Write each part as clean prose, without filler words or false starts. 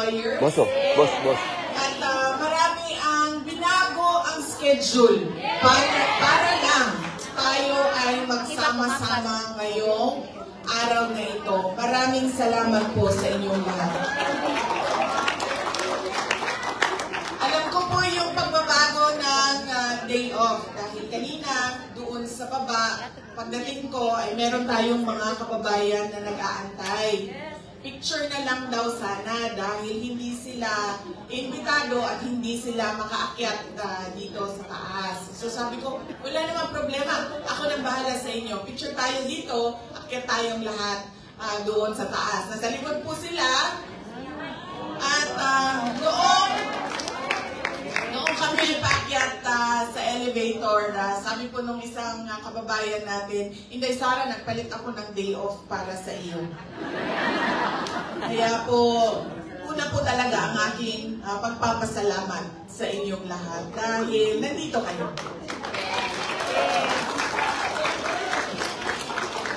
lawyers. Boss. At marami ang binago ang schedule para lang tayo ay magsama-sama ngayong araw na ito. Maraming salamat po sa inyong lahat. Alam ko po yung pagbabago ng day off dahil kanina doon sa baba, pagdating ko ay meron tayong mga kababayan na nag-aantay. Picture na lang daw sana dahil hindi sila imbitado at hindi sila makaakyat dito sa taas. So sabi ko, wala namang problema. Ako nang bahala sa inyo. Picture tayo dito, akyat tayong lahat doon sa taas. Nasa likod po sila. At noong kami paakyat sa elevator, sabi po nung isang kababayan natin, Inday Sara, nagpalit ako ng day off para sa iyo. Kaya po, una po talaga ang aking pagpapasalamat sa inyong lahat dahil nandito kayo.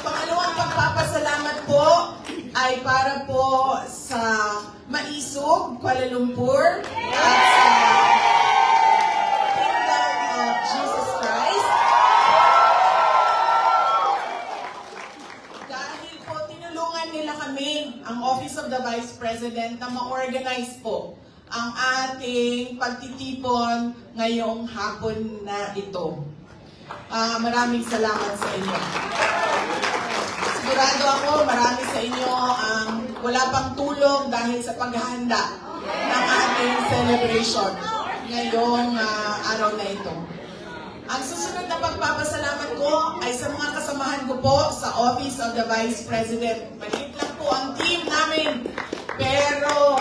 Pangalawang pagpapasalamat po ay para po sa Maisog, Kuala Lumpur at sa Kingdom of Jesus Christ. Dahil po tinulungan nila kami, ang Office of the Vice President, na ma-organize po ang ating pagtitipon ngayong hapon na ito. Maraming salamat sa inyo. Sigurado ako, marami sa inyo ang wala pang tulong dahil sa paghahanda ng ating celebration ngayong araw na ito. Ang susunod na pagpapasalamat ko ay sa mga kasamahan ko po sa Office of the Vice President. Maliit lang po ang team namin, pero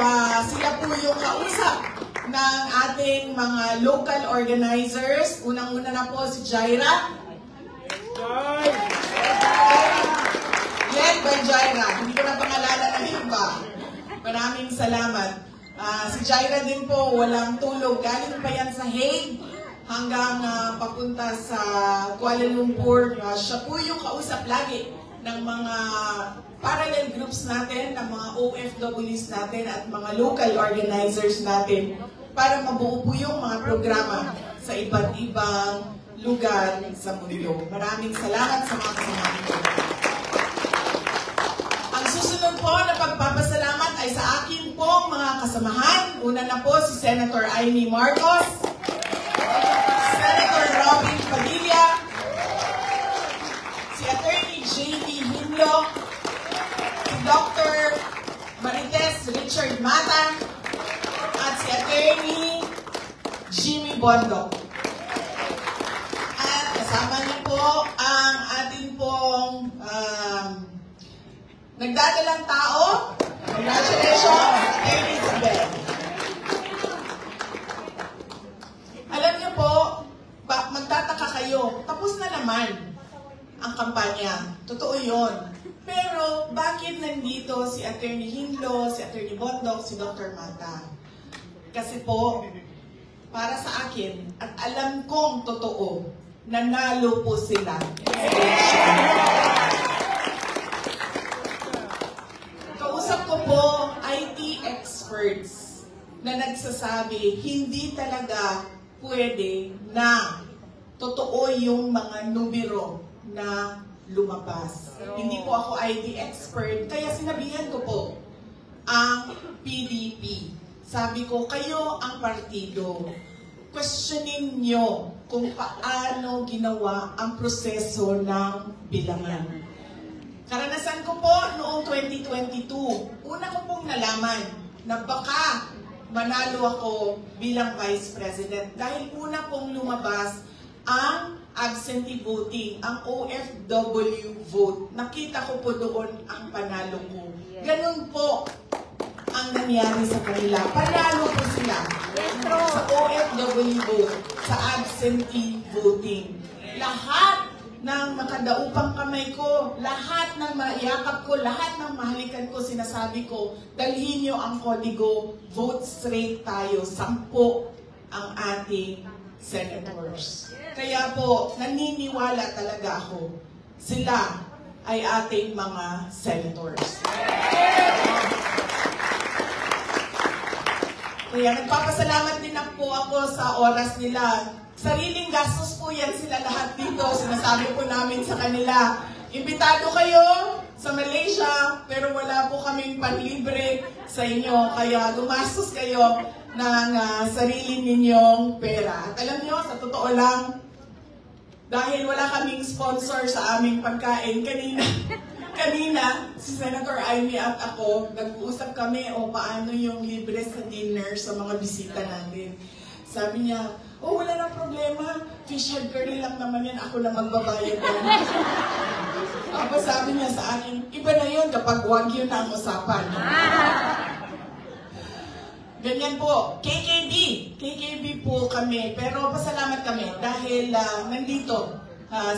sila po yung kausap ng ating mga local organizers. Unang-una na po si Jaira. Led by Jaira. Hindi ko na pangalanan ng iba. Maraming salamat. Si Jaira din po, walang tulog. Galing pa yan sa Hague hanggang papunta sa Kuala Lumpur. Siya po yung kausap lagi ng mga parallel groups natin, ng mga OFWs natin at mga local organizers natin para mabuo po yung mga programa sa iba't ibang lugar sa mundo. Maraming salamat sa mga kasama ko. Ang susunod po na pagpapasalamat ay sa akin pong mga kasamahan. Una na po si Senator Amy Marcos, Senator Robin Padilla, si Attorney J.B. Hinlo, si Dr. Marites Richard Mata, at si Attorney Jimmy Bondo. At kasama niyo po ang ating pong nagdadalang tao. Congratulations, Attorney Isabel. Alam niyo po, magtataka kayo, tapos na naman ang kampanya. Totoo yun. Pero bakit nandito si Attorney Hinlo, si Attorney Bondok, si Dr. Mata? Kasi po, para sa akin, at alam kong totoo, nanalo po sila. Kausap ko po IT experts na nagsasabi, hindi talaga pwede na totoo yung mga numero na lumabas. Hindi po ako IT expert, kaya sinabihan ko po ang PDP. Sabi ko, kayo ang partido. Questionin nyo kung paano ginawa ang proseso ng bilangan. Karanasan ko po noong 2022, una ko pong nalaman na baka manalo ako bilang Vice President dahil una pong lumabas ang absentee voting, ang OFW vote. Nakita ko po doon ang panalo ko. Ganun po ang nangyari sa kanila. Panalo po sila sa OFW vote, sa absentee voting. Lahat ng makadaupang kamay ko, lahat ng maiyakap ko, lahat ng mahalikan ko, sinasabi ko, dalhin nyo ang kodigo, vote straight tayo, 10 ang ating senators. Kaya po, naniniwala talaga ako, sila ay ating mga senators. Kaya nagpapasalamat din po ako sa oras nila. Sariling gastos po yan sila lahat dito. Sinasabi po namin sa kanila, imbitado kayo sa Malaysia, pero wala po kaming panlibre sa inyo. Kaya gumastos kayo ng sarili ninyong pera. At alam nyo, sa totoo lang, dahil wala kaming sponsor sa aming pagkain, kanina, si Senator Amy at ako, nag-uusap kami o paano yung libre sa dinner sa mga bisita natin. Sabi niya, oh, wala nang problema. Fish head curry lang naman yan. Ako na magbabayad yan. Tapos sabi niya sa akin, iba na yun kapag wagyu na ang usapan. Ganyan po. KKB po kami. Pero pasalamat kami dahil nandito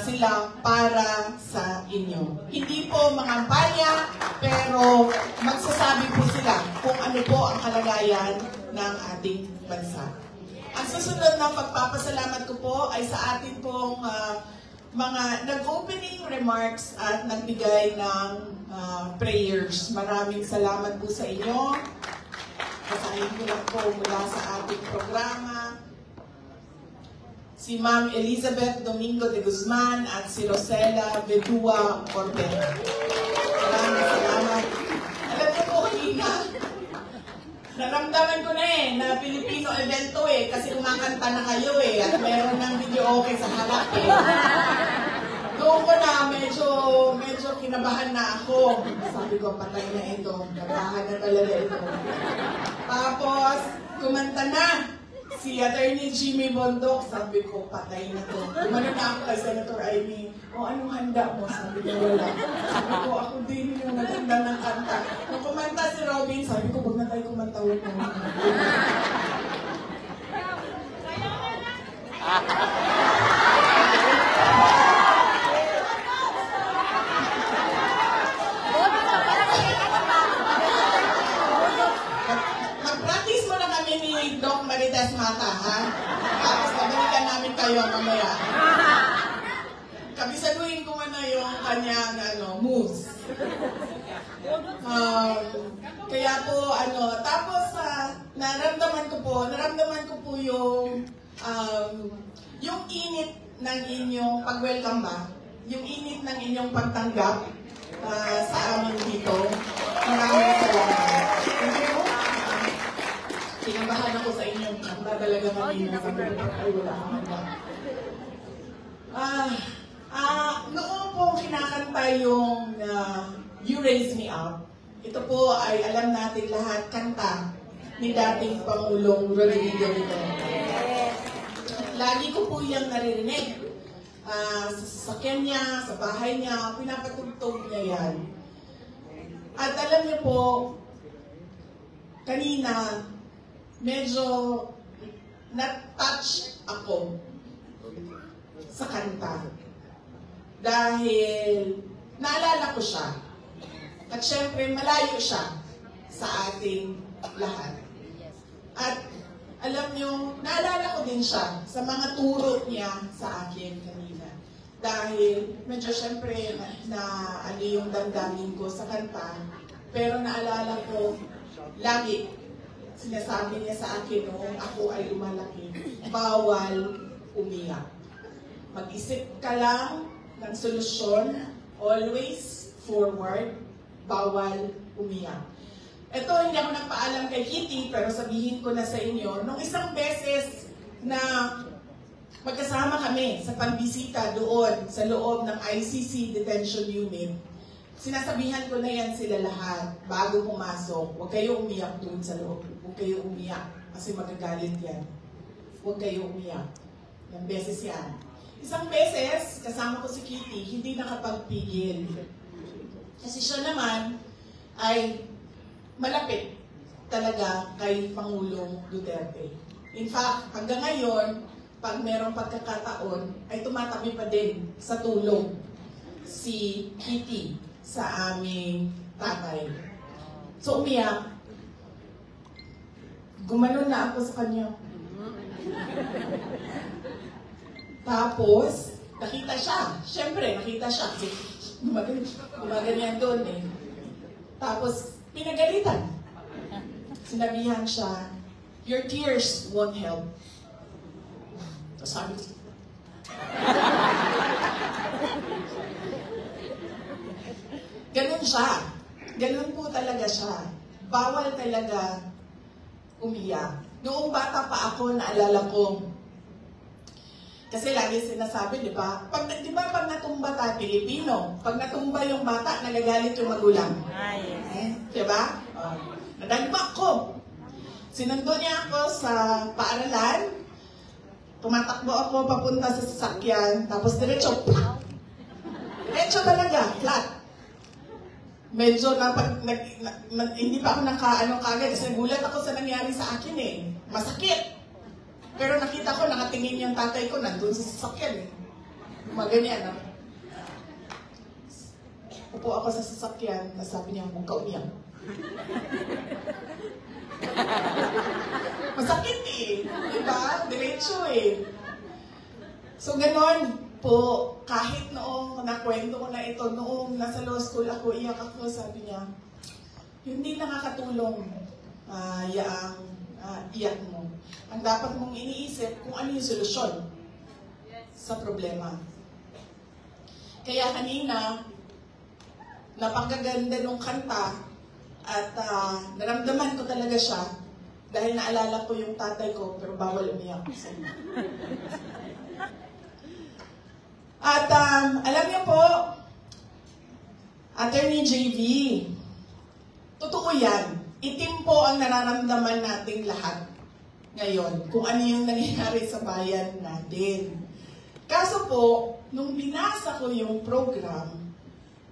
sila para sa inyo. Hindi po mga kampanya, pero magsasabi po sila kung ano po ang kalagayan ng ating bansa. Ang susunod na pagpapasalamat ko po ay sa atin pong mga nag-opening remarks at nagbigay ng prayers. Maraming salamat po sa inyo. Kasahin ko lang po mula sa ating programa. Si Ma'am Elizabeth Domingo de Guzman at si Rosela Vedua Orbea. Maraming salamat. Alam niyo po kanina, naramdaman ko na na Filipino evento kasi kumakanta na kayo at mayroon ng video okay sa harap Doon ko na medyo kinabahan na ako. Sabi ko, patay na ito. Katahan na talaga ito. Tapos, kumanta na. Si Attorney Jimmy Bondok, sabi ko, patay na to. Umano na ako kay Senator Amy, anong handa mo? Sabi ko, wala. Sabi ko, ako din yung naganda ng kanta. Nung kumanta si Robin, sabi ko, huwag na tayo kumanta, huwag na. Mag-practice mo na kami ni Doc Marites Mata, ha? Tapos babalikan namin kayo mamaya. Kabisaluhin ko na yung kanyang moves. Kaya po, tapos naramdaman ko po yung init ng inyong pag-welcome ba? Yung init ng inyong pagtanggap sa amin dito. Maraming salamat. Kinabahan ako sa inyo. Kanta talaga kanina. Sabi ko, ay wala akong handa. Noong po kinakanta yung You Raise Me Up, ito po ay alam natin lahat kanta ni dating Pangulong Rodrigo Duterte. Lagi ko po yung naririnig. Sa sasakyan niya, sa bahay niya, pinapatugtog niya yan. At alam niyo po, kanina, medyo na-touch ako sa kanta. Dahil naalala ko siya. At syempre, malayo siya sa ating lahat. At alam niyo, naalala ko din siya sa mga turo niya sa akin kanina. Dahil medyo syempre na yung damdamin ko sa kanta. Pero naalala ko, lagi sinasabi niya sa akin noong ako ay lumalaki, bawal umiyak. Mag-isip ka lang ng solusyon, always forward, bawal umiyak. Ito, hindi ako nagpaalam kay Kitty, pero sabihin ko na sa inyo, nung isang beses na magkasama kami sa pagbisita doon sa loob ng ICC Detention Unit, sinasabihan ko na yan sila lahat bago pumasok. Huwag kayo umiyak doon sa loob. Huwag kayo umiyak kasi magagalit yan. Huwag kayo umiyak. Yung beses yan. Isang beses, kasama ko si Kitty, hindi nakapagpigil. Kasi siya naman ay malapit talaga kay Pangulong Duterte. In fact, hanggang ngayon, pag merong pagkakataon, ay tumatabi pa din sa tulong si Kitty sa aming tatay. So umiyak. Gumanon na ako sa kanya. Tapos, nakita siya. Siyempre, nakita siya. Gumaganyan doon Tapos, pinagalitan. Sinabihan siya, your tears won't help. So sabi ko, ganun siya. Ganun po talaga siya. Bawal talaga umiyak. Noong bata pa ako, naalala ko, kasi lagi sinasabi, di ba? Di ba pag natumba tayo, Pilipino, pag natumba yung bata, nagagalit yung magulang. Yes. Di ba? Nadagmak ko. Sinundo niya ako sa paaralan, tumatakbo ako papunta sa sasakyan, tapos diretso, plak! Diretso talaga, flat. Medyo hindi pa ako kagad kasi gulat ako sa nangyari sa akin eh. Masakit. Pero nakita ko, nakatingin yung tatay ko, nandun sa sasakyan eh. Maganyan, no? Upo ako sa sasakyan, tapos sabi niya, huwag ka umiyak. Masakit eh. Diba? Diretso eh. So, ganon po, kahit noong nakwento ko na ito, noong nasa law school ako, iyak ako, sabi niya, hindi nakakatulong iyak mo. Ang dapat mong iniisip kung ano yung solusyon sa problema. Kaya kanina, napakaganda nung kanta at naramdaman ko talaga siya dahil naalala ko yung tatay ko pero bawal umiyak. At alam niyo po, Attorney JV, totoo yan. Itim po ang nararamdaman nating lahat ngayon kung ano yung nangyayari sa bayan natin. Kaso po, nung binasa ko yung program,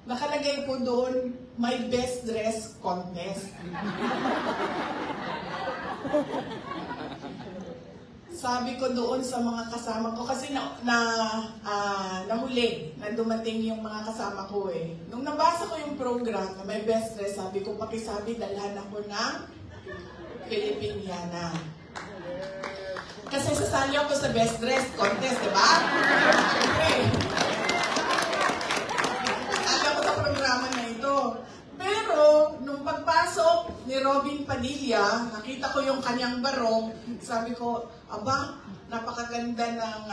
nakalagay po doon, may best dress contest. Sabi ko doon sa mga kasama ko, kasi nahuli na dumating yung mga kasama ko eh. Nung nabasa ko yung program na may best dress, sabi ko, pakisabi, dalhan ako ng Filipiniana. Kasi sasali ako sa best dress contest, di ba? Siyempre. Alam ko sa programa na ito. Pero, nung pagpasok ni Robin Padilla, nakita ko yung kanyang barong, sabi ko, aba, napakaganda ng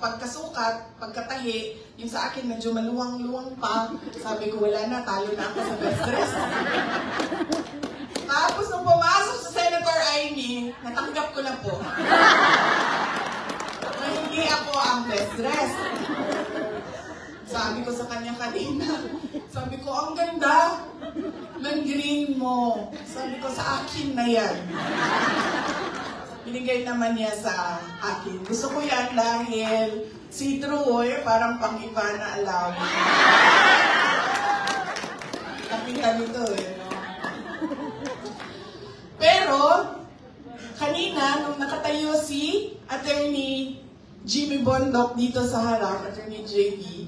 pagkasukat, pagkatahi, yung sa akin medyo maluwang-luwang pa, sabi ko, wala na, talo na ako sa best dress. Tapos nung pumasok sa Senator Amy, natanggap ko na po. Na hindi ako ang best dress. Sabi ko sa kanya kanina, sabi ko, ang ganda ng green mo. Sabi ko, sa akin na yan. Binigay naman niya sa akin. Gusto ko yan dahil see-through eh, parang pang-iba na alam. Nakita nito eh. No? Pero, kanina, nung nakatayo si Attorney Jimmy Bondoc dito sa harap, Attorney JV,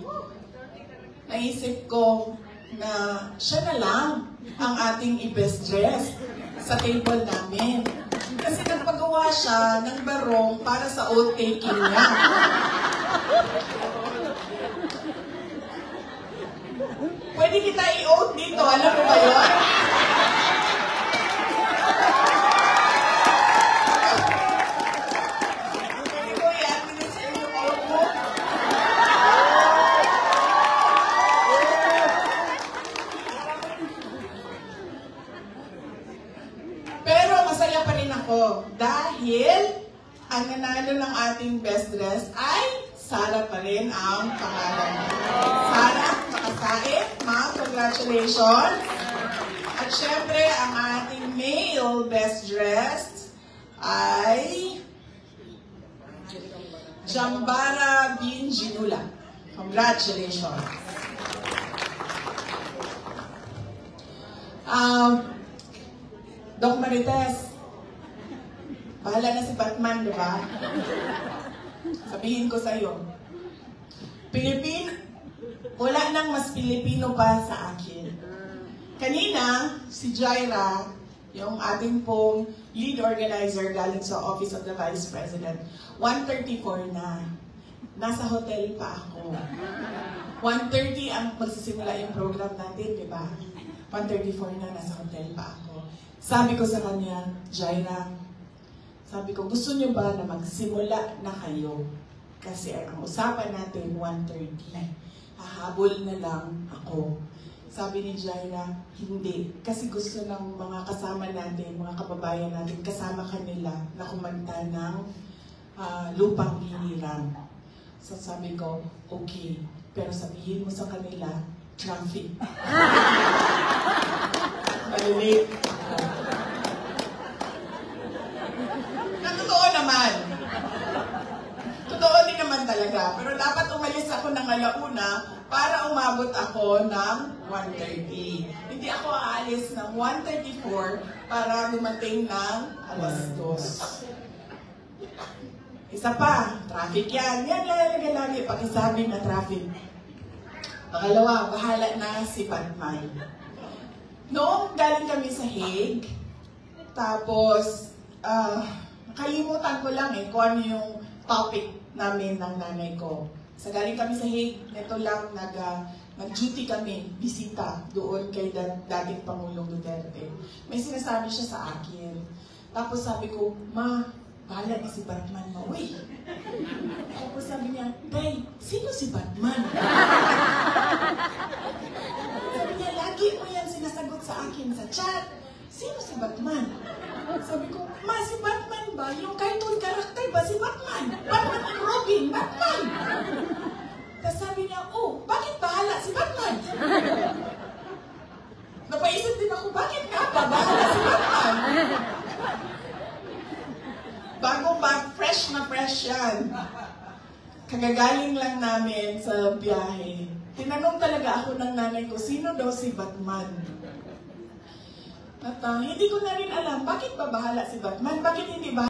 naisip ko na siya na lang ang ating i-best dress sa table namin. Kasi nagpagawa siya ng barong para sa oath-taking niya. Pwede kita i-oath dito, alam mo ba yun? Pwede ko i-administer yung oath mo. Pero masaya pa rin ako dahil ang nanalo ng ating best dress ay Sara pa rin ang pangalan niya. Sara, makasain, ma'am, congratulations. At syempre, ang ating male best dress ay Jambara Bin Jinula. Congratulations. Doc Marites, bahala na si Batman, di ba? Sabihin ko sa'yo, wala nang mas Pilipino pa sa akin. Kanina, si Jaira, yung ating pong lead organizer galing sa Office of the Vice President, 1:34 na. Nasa hotel pa ako. 1:30 ang magsisimula yung program natin, di ba? 1:34 na, nasa hotel pa ako. Sabi ko sa kanya, Jaira, Sabi ko, gusto nyo ba na magsimula na kayo? Kasi ang usapan natin, 1:30. Hahabol na lang ako. Sabi ni Jaira, hindi. Kasi gusto ng mga kasama natin, mga kababayan natin, kasama kanila na kumanta ng Lupang Hinirang. So sabi ko, okay. Pero sabihin mo sa kanila, traffic. Malilate. Totoo naman. Totoo din naman talaga. Pero dapat umalis ako ng alauna para umabot ako ng 1:30. Hindi ako aalis ng 1:34 para dumating ng alas 2. Isa pa, traffic yan. Yan lagi pakisabi na traffic. Pangalawa, bahala na si Batman. Noong galing kami sa Hague, tapos, nakalimutan ko lang kung ano yung topic namin ng nanay ko. Sa galing kami sa Hague, neto lang nag-duty kami, bisita doon kay dating Pangulong Duterte. May sinasabi siya sa akin. Tapos sabi ko, Ma, bahala na si Batman mo. Uy! Tapos sabi niya, Day, sino si Batman? Sabi niya, lagi mo yan sinasagot sa akin sa chat. Sino si Batman? Sabi ko, Ma, si Batman ba? Yung cartoon character ba si Batman? Batman and Robin, Batman! Tapos sabi niya, oh, bakit bahala si Batman? Napaisip din ako, bakit nga ba bahala si Batman? Bagong fresh na fresh yan. Kagagaling lang namin sa biyahe. Tinanong talaga ako ng nanay ko, sino daw si Batman? At hindi ko na rin alam, bakit ba bahala si Batman? Bakit hindi ba